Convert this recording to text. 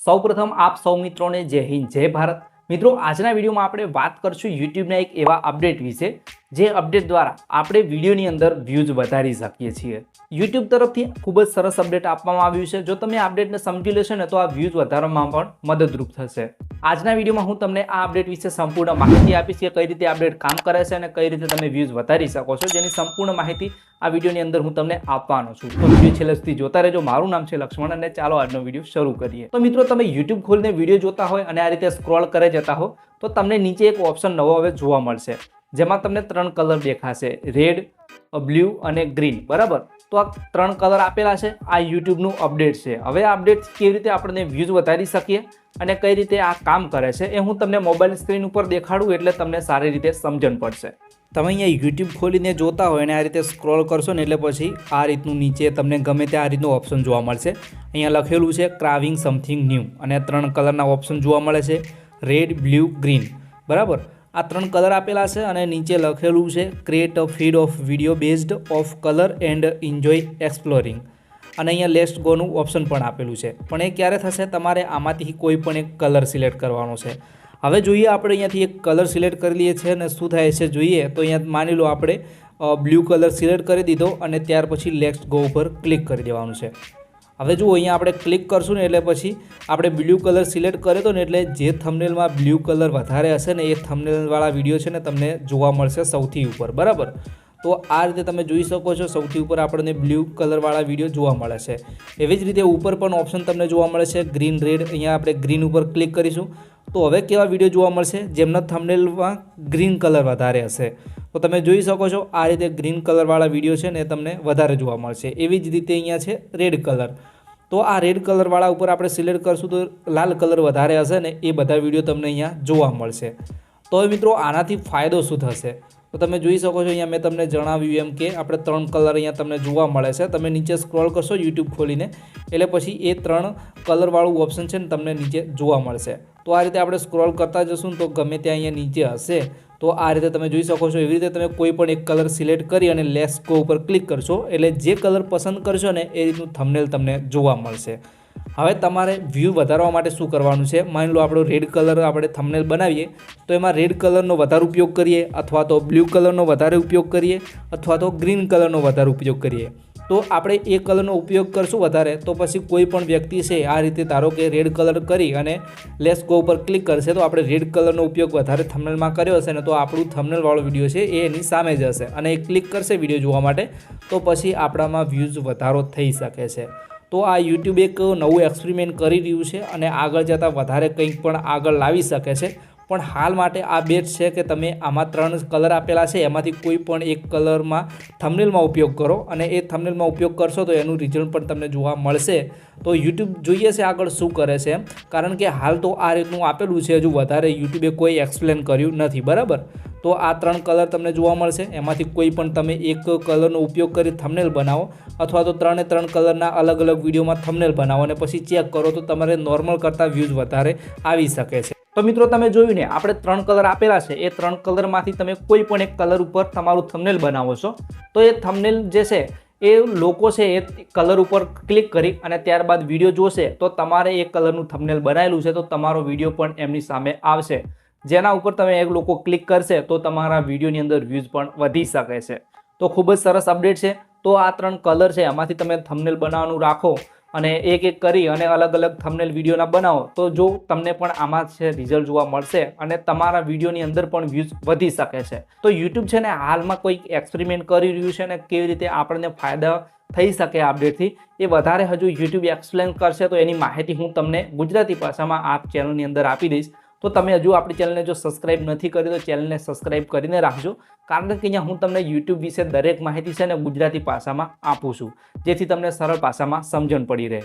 સૌપ્રથમ આપ સૌ મિત્રોને જય હિન્દ જય ભારત। મિત્રો આજના વિડીયોમાં આપણે વાત કરશું યુટ્યુબના એક એવા અપડેટ વિશે જે અપડેટ દ્વારા આપણે વિડીયોની અંદર વ્યૂઝ વધારી શકીએ છીએ। યુટ્યુબ તરફથી ખૂબ જ સરસ અપડેટ આપવામાં આવ્યું છે। જો તમે આ અપડેટને સમજી લેશો ને તો આ વ્યૂઝ વધારવામાં પણ મદદરૂપ થશે। આજના વિડીયોમાં હું તમને આ અપડેટ વિશે સંપૂર્ણ માહિતી આપીશ કે કઈ રીતે અપડેટ કામ કરે છે અને કઈ રીતે તમે વ્યૂઝ વધારી શકો છો, જેની સંપૂર્ણ માહિતી આ વિડીયોની અંદર હું તમને આપવાનો છું। તો વિડીયો છેલ્લે સુધી જોતા રહેજો। મારું નામ છે લક્ષ્મણ અને ચાલો આજનો વિડીયો શરૂ કરીએ। તો મિત્રો તમે યુટ્યુબ ખોલીને વિડીયો જોતા હોય અને આ રીતે સ્ક્રોલ કરે જતા હો તો તમને નીચે એક ઓપ્શન નવો હવે જોવા મળશે, જેમાં તમને ત્રણ કલર દેખાશે, રેડ, બ્લુ અને ગ્રીન, બરાબર। તો આ ત્રણ કલર આપેલા છે, આ યુટ્યુબનું અપડેટ છે। હવે આ અપડેટ કેવી રીતે આપણે વ્યૂઝ વધારી શકીએ અને કઈ રીતે આ કામ કરે છે એ હું તમને મોબાઈલ સ્ક્રીન ઉપર દેખાડું એટલે તમને સારી રીતે સમજણ પડશે। તમે અહીંયા યુટ્યુબ ખોલીને જોતા હોય અને આ રીતે સ્ક્રોલ કરશો ને એટલે પછી આ રીતનું નીચે તમને ગમે તે આ રીતનું ઓપ્શન જોવા મળશે। અહીંયા લખેલું છે ક્રાવિંગ સમથિંગ ન્યૂ અને ત્રણ કલરના ઓપ્શન જોવા મળે છે, રેડ, બ્લુ, ગ્રીન, બરાબર। આ ત્રણ કલર આપેલા છે અને નીચે લખેલું છે create a feed of video based of colour and enjoy exploring, અને અહીંયા લેટ્સ ગોનું ઓપ્શન પણ આપેલું છે। પણ એ ક્યારે થશે? તમારે આમાંથી કોઈ પણ એક કલર સિલેક્ટ કરવાનો છે। હવે જોઈએ આપણે અહીંયાથી એક કલર સિલેક્ટ કરી લઈએ છીએ અને શું થાય છે જોઈએ તો અહીંયા માની લો આપણે બ્લુ કલર સિલેક્ટ કરી દીધો અને ત્યાર પછી લેટ્સ ગો ઉપર ક્લિક કરી દેવાનું છે। હવે જુઓ અહીંયા આપણે ક્લિક કરશું ને એટલે પછી આપણે બ્લુ કલર સિલેક્ટ કર્યો હતો ને એટલે જે થંબનેલમાં બ્લુ કલર વધારે હશે ને એ થંબનેલવાળા વિડીયો છે ને તમને જોવા મળશે સૌથી ઉપર, બરાબર। તો આ રીતે તમે જોઈ શકો છો સૌથી ઉપર આપણને બ્લુ કલરવાળા વિડીયો જોવા મળે છે। એવી જ રીતે ઉપર પણ ઓપ્શન તમને જોવા મળે છે ગ્રીન, રેડ। અહીંયા આપણે ગ્રીન ઉપર ક્લિક કરીશું તો હવે કેવા વિડીયો જોવા મળશે? જેમના થંબનેલમાં ગ્રીન કલર વધારે હશે તો તમે જોઈ શકો છો આ રીતે ગ્રીન કલરવાળા વિડીયો છે ને તમને વધારે જોવા મળશે। એવી જ રીતે અહીંયા છે રેડ કલર, તો આ રેડ કલરવાળા ઉપર આપણે સિલેક્ટ કરશું તો લાલ કલર વધારે હશે ને એ બધા વિડીયો તમને અહીંયા જોવા મળશે। તો હવે મિત્રો આનાથી ફાયદો શું થશે? તો તમે જોઈ શકો છો અહીંયા મેં તમને જણાવ્યું એમ કે આપણે ત્રણ કલર અહીંયા તમને જોવા મળે છે। તમે નીચે સ્ક્રોલ કરશો યુટ્યુબ ખોલીને એટલે પછી એ ત્રણ કલરવાળું ઓપ્શન છે ને તમને નીચે જોવા મળશે। તો આ રીતે આપણે સ્ક્રોલ કરતા જશું ને તો ગમે ત્યાં અહીંયા નીચે હશે તો આ રીતે તમે જોઈ શકો છો। એવી રીતે તમે કોઈ પણ એક કલર સિલેક્ટ કરી અને લેટ્સ ગો ઉપર ક્લિક કરશો એટલે જે કલર પસંદ કરશો ને એ રીતનું થંબનેલ તમને જોવા મળશે। હવે તમારે વ્યૂ વધારવા માટે શું કરવાનું છે? માની લો આપણો રેડ કલર આપણે થંબનેલ બનાવીએ તો એમાં રેડ કલરનો વધારે ઉપયોગ કરીએ અથવા તો બ્લુ કલરનો વધારે ઉપયોગ કરીએ અથવા તો ગ્રીન કલરનો વધારે ઉપયોગ કરીએ। તો આપણે એ કલરનો ઉપયોગ કરશું વધારે તો પછી કોઈ પણ વ્યક્તિ છે આ રીતે ધારો કે રેડ કલર કરી અને લેટ્સ ગો ઉપર ક્લિક કરશે તો આપણે રેડ કલરનો ઉપયોગ વધારે થંબનેલમાં કર્યો હશે ને તો આપણું થંબનેલવાળો વિડીયો છે એ એની સામે જ હશે અને એ ક્લિક કરશે વિડીયો જોવા માટે તો પછી આપણામાં વ્યૂઝ વધારો થઈ શકે છે। તો આ યુટ્યુબ એક નવું એક્સપેરિમેન્ટ કરી રહ્યું છે અને આગળ જતાં વધારે કંઈક પણ આગળ લાવી શકે છે। પણ હાલ માટે આ બેસ્ટ છે કે તમે આમાં ત્રણ કલર આપેલા છે એમાંથી કોઈ પણ એક કલરમાં થંબનેલમાં ઉપયોગ કરો અને એ થંબનેલમાં ઉપયોગ કરશો તો એનું રિઝલ્ટ પણ તમને જોવા મળશે। તો યુટ્યુબ જોઈએ છે આગળ શું કરે છે, કારણ કે હાલ તો આ રીતનું આપેલું છે, હજુ વધારે યુટ્યુબે કોઈ એક્સપ્લેન કર્યું નથી, બરાબર। તો આ ત્રણ કલર તમને જોવા મળશે, એમાંથી કોઈ પણ તમે એક કલરનો ઉપયોગ કરી થંબનેલ બનાવો અથવા તો ત્રણે ત્રણ કલરના અલગ અલગ વિડીયોમાં થંબનેલ બનાવો અને પછી ચેક કરો તો તમારે નોર્મલ કરતાં વ્યૂઝ વધારે આવી શકે છે। તો મિત્રો તમે જોયું ને આપણે ત્રણ કલર આપેલા છે, એ ત્રણ કલરમાંથી તમે કોઈ પણ એક કલર ઉપર તમારું થંબનેલ બનાવો છો તો એ થંબનેલ જે છે એ લોકો છે એ કલર ઉપર ક્લિક કરી અને ત્યારબાદ વિડીયો જોશે તો તમારે એ કલરનું થંબનેલ બનાવેલું છે તો તમારો વિડીયો પણ એમની સામે આવશે, જેના ઉપર તમે એક લોકો ક્લિક કરશે તો તમારા વિડીયોની અંદર વ્યૂઝ પણ વધી શકે છે। તો ખૂબ જ સરસ અપડેટ છે। તો આ ત્રણ કલર છે એમાંથી તમે થંબનેલ બનાવવાનું રાખો અને એક એક કરી અને અલગ અલગ થંબનેલ વિડીયોના બનાવો તો જો તમને પણ આમાં છે રિઝલ્ટ જોવા મળશે અને તમારા વિડીયોની અંદર પણ વ્યૂઝ વધી શકે છે। તો યુટ્યુબ છે ને હાલમાં કોઈક એક્સપેરિમેન્ટ કરી રહ્યું છે ને કેવી રીતે આપણને ફાયદા થઈ શકે આ અપડેટથી એ વધારે હજુ યુટ્યુબ એક્સપ્લેન કરશે તો એની માહિતી હું તમને ગુજરાતી ભાષામાં આ ચેનલની અંદર આપી દઈશ। તો તમે હજુ આપણી ચેનલને જો સબસ્ક્રાઇબ નથી કરી તો ચેનલને સબસ્ક્રાઇબ કરીને રાખજો, કારણ કે અહીંયા હું તમને યુટ્યુબ વિશે દરેક માહિતી છે ને ગુજરાતી ભાષામાં આપું છું, જેથી તમને સરળ ભાષામાં સમજણ પડી રહે।